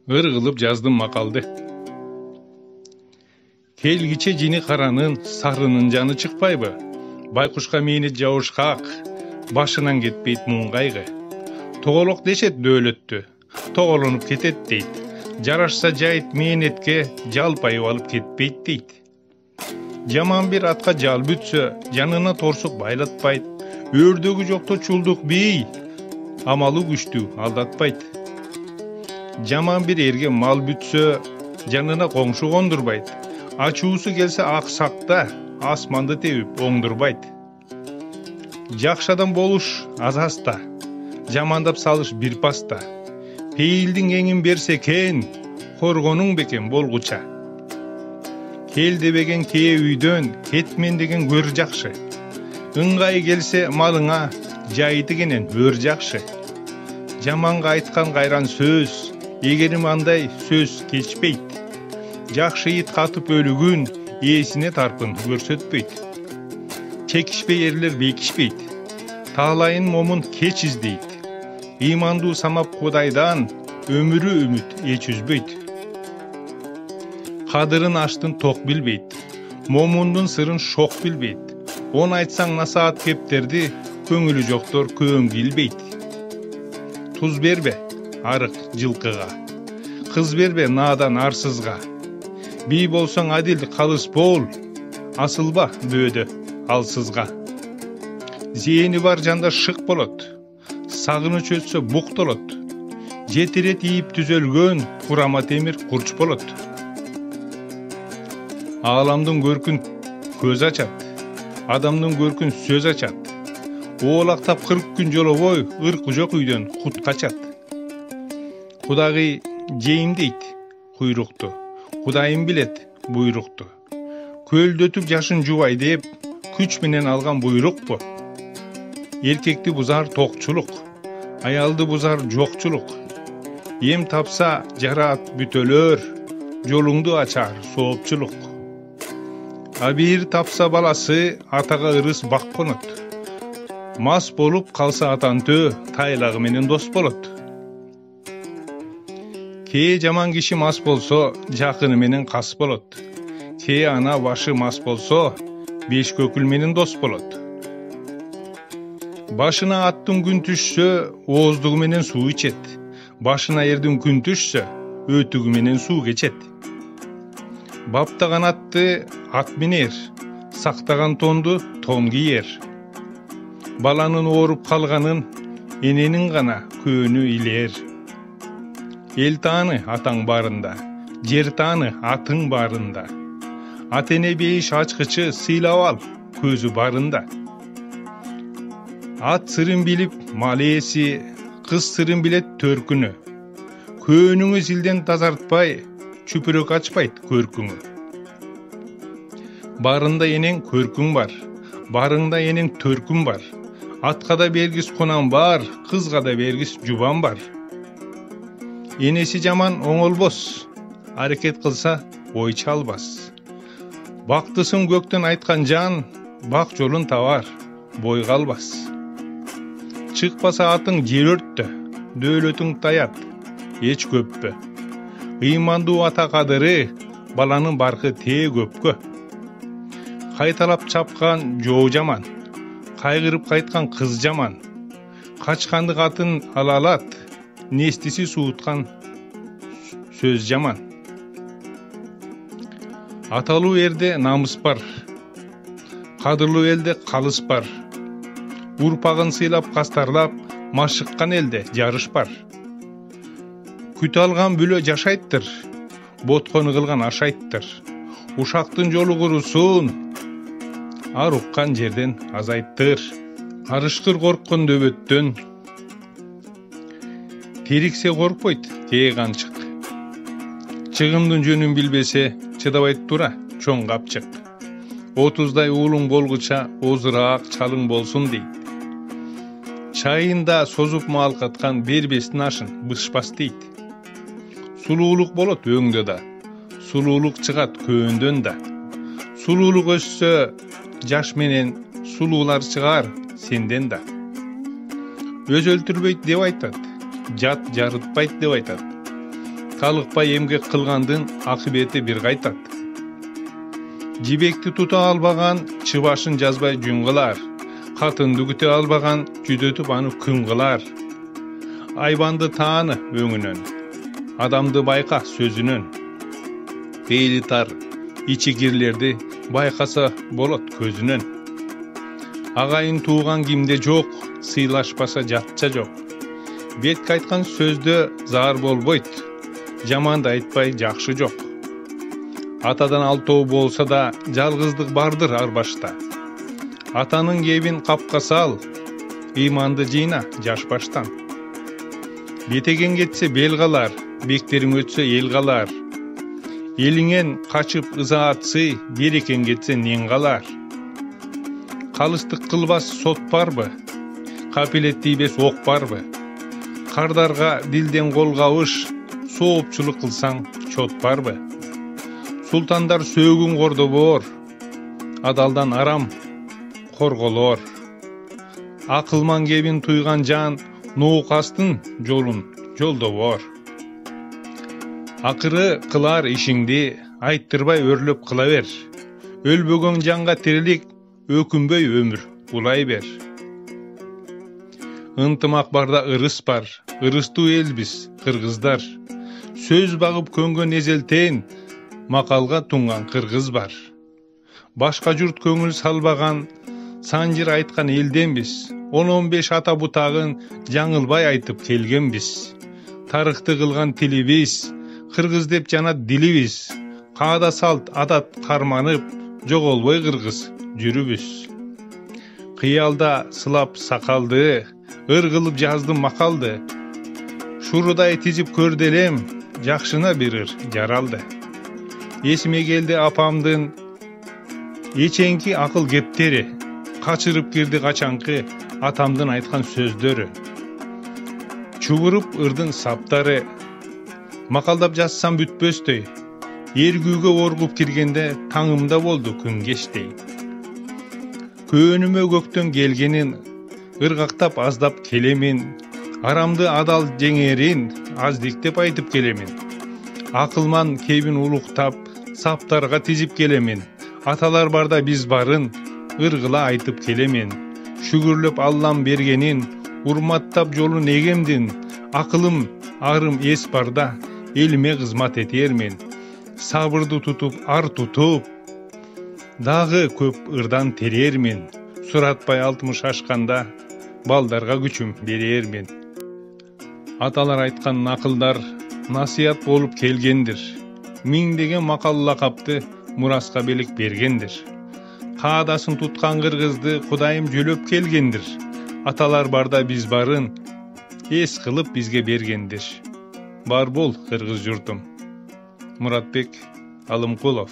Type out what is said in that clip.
Ыр кылып жаздым макалды. Келгиче жини каранын сарынын жаны чыкпайбы? Байкушка мээни жабышкак, башынан кетпейт муң кайгы. Тоголок дешет дөөлөттү, тоголонуп кетет дейт. Жарашса жайыт мээнетке жалпайып алып кетпейт дейт. Жаман бир атка жал бүтсө, жанына торсук байлатпайт. Өрдөгү жокто чулдук бий, амалы күчтүү алдатпайт. Жаман бир эрге мал бүтсө, жанына коңшу кондурбайт. Ачуусу келсе аксакта, асманды тебип оңдурбайт. Жакшы адам болуш азаста, жамандап салыш бир паста. Пейилдин эңин берсе кен, коргонуң бекен болгуча. Кел дебеген кээ үйдөн, кетмен деген көр жакшы. Ыңгай келсе малыңа, жай дегенен өр жакшы. Жаманга айткан кайран сөз, эгерим андай сөз кечпейт. Жакшы ит катып өлүгүн, ээсине тарпын көрсөтпөйт. Чекишпей эрлер бекишпейт. Таалайын момун кеч издейт. Ыймандуу самап Кудайдан өмүрү үмүт эч үзбөйт. Кадырын аштын ток билбейт. Момундун сырын шок билбейт. Он айтсаң насаат кептерди, көңүлү жоктор көөң билбейт. Туз бербе арык жылкыга, кыз бербе наадан арсызга. Бий болсоң адил калыс бол, асылба бөөдө алсызга. Зээни бар жанда шык болот, сагыныч өтсө буктолот. Жетирет ийип түзөлгөн курама темир курч болот. Ааламдын көркүн көз ачат, адамдын көркүн сөз ачат. Оолактап 40 күн жолобой ыркы жок үйдөн кут качат. Кудагый жейим дейт куйрукту, Кудайым билет буйрукту. Көлдөтүп жашын жубай деп, күч менен алган буйрукпу. Эркекти бузар токчулук, аялды бузар жокчулук. Эм тапса жараат бүтөлөр, жолуңду ачар соопчулук. Абир тапса баласы атага ырыс бак конот. Мас болуп калса атантөө, тайлагы менен дос болот. Кээ жаман киши мас болсо, жакыны менен кас болот. Кээ ана башы мас болсо, беш көкүл менен дос болот. Башына аттын күн түшсө, ооздугу менен суу ичет. Башына эрдин күн түшсө, өтүгү менен суу кечет. Баптаган атты ат минер, сактаган тонду тон кийер. Баланын ооруп калганын эненин гана көөнү илер. Эл тааны атаң барында, жер тааны атың барында. Ат эне бейиш ачкычы сыйлап ал, көзү барында. Ат сырын билип мал ээси, кыз сырын билет төркүнү. Көөнүңү зилден тазартпай, чүпүрөк ачпайт көркүңү. Барында энең көркүң бар, барыңда энең төркүң бар. Атка да бергис конан бар, кызга да бергис жубан бар. Энеси жаман оңолбос, аракет кылса ой чалбас. Бактысын көктөн айткан жан, бак жолун табар, бойга албас. Чыкпаса атың жер өрттө, дөөлөтүң таят, эч көппө. Ыймандуу ата кадыры, баланын баркы тээ көпкө. Кайталап чапкан жоо жаман, кайгырып кайткан кыз жаман. Качканды катын ала алат, нестиси сууткан сөз жаман. Аталуу эрде намыс бар, кадырлуу элде калыс бар. Урпагын сыйлап кастарлап, машыккан элде жарыш бар. Күтө алган бүлө жашайттыр, боткону кылган ашайттыр. Ушактын жолу курусун, ар уккан жерден азайттыр. Арышкыр корккон дөбөттөн, териксе коркпойт тээ канчык. Чыгымдын жөнүн билбесе, чыдабайт тура чоң капчык. 30дай уулуң болгуча озураак чалың болсун дейт. Чайында созуп маалкаткан бербестин ашын бышпас дейт. Сулуулук болот өңдө да, сулуулук чыгат көөндөн да. Сулуулук өссө жаш менен сулуулар чыгар сенден да. Өз өлтүрбөйт деп айтат, жат жарытпайт деп айтат. Талыкпай эмгек кылгандын акыбети бир кайтат. Жибекти тута албаган чыбашын жазбай жун кылар. Катынды күтө албаган жүдөтүп аны күн кылар. Айбанды тааны өңүнөн, адамды байка сөзүнөн. Бейли тар, ичи кирлерди байкаса болот көзүнөн. Агайын тууган кимде жок, сыйлашпаса жатча жок. Бетке айткан сөздө заар болбойт, жаманды айтпай жакшы жок. Атадан алтоо болса да жалгыздык бардыр ар башта. Атанын кебин капка сал, ыйманды жыйна жаш баштан. Бетеген кетсе бел калар, бектериң өтсө эл калар. Элиңен качып ызаатсы, берекен кетсе нең калар. Калыстык кылбас сот барбы? Капилеттейбес ок барбы? Кардарга дилден кол кабыш, соопчулук кылсаң чот барбы? Султандар сөөгүн кордобоор, адалдан арам корголоор. Акылман кебин туйган жан ноокастын жолун жолдобоор. Акыры кылар ишиңди айттырбай өрлөп кыла бер. Өлбөгөн жанга тирилик өкүнбөй өмүр улай бер. Ынтымак барда ырыс бар, ырыстуу элбиз кыргыздар. Сөз багып көнгөн эзелтен макалга туңган кыргыз бар. Башка журт көңүл салбаган, санжыр айткан элденбиз. 10-15 ата бутагын жаңылбай айтып келгенбиз. Тарыхты кылган тилибиз, кыргыз деп жанат дилибиз. Каада салт адат карманып, жоголбой кыргыз жүрүбүз. Кыялда сылап сакалды, ыр кылып жаздым макалды. Шурудай тизип көрделем, жакшына бир ыр жаралды. Эсиме келди апамдын эчеңки акыл кептери, качырып кирди качанкы атамдын айткан сөздөрү. Чубуруп ырдын саптары, макалдап жазсам бүтпөстөй. Эргүүгө оргуп киргенде таңымда болду күн кечтей. Көөнүмө көктөн келгенин, ыргактап аздап келемин. Арамды адал жеңерин, аздиктеп айтып келемин. Акылман кебин улуктап, саптарга тизип келемин. Аталар барда биз барын, ыргыла айтып келемин. Шүгүрлөп Аллам бергенин, урматтап жолун эгемдин. Акылым, арым эс барда, элиме кызмат этермин. Сабырды тутуп, ар тутуп, дагы көп ырдан терермин. Суратпай 60 ашканда, балдарга күчүм берермин. Аталар айткан акылдар насыят болуп келгендир. Миңдеген макал лакапты мураска белек бергендир. Каадасын туткан кыргызды Кудайым жөлөп келгендир. Аталар барда биз барын эс кылып бизге бергендир. Бар бол кыргыз журтум. Муратбек Алымкулов.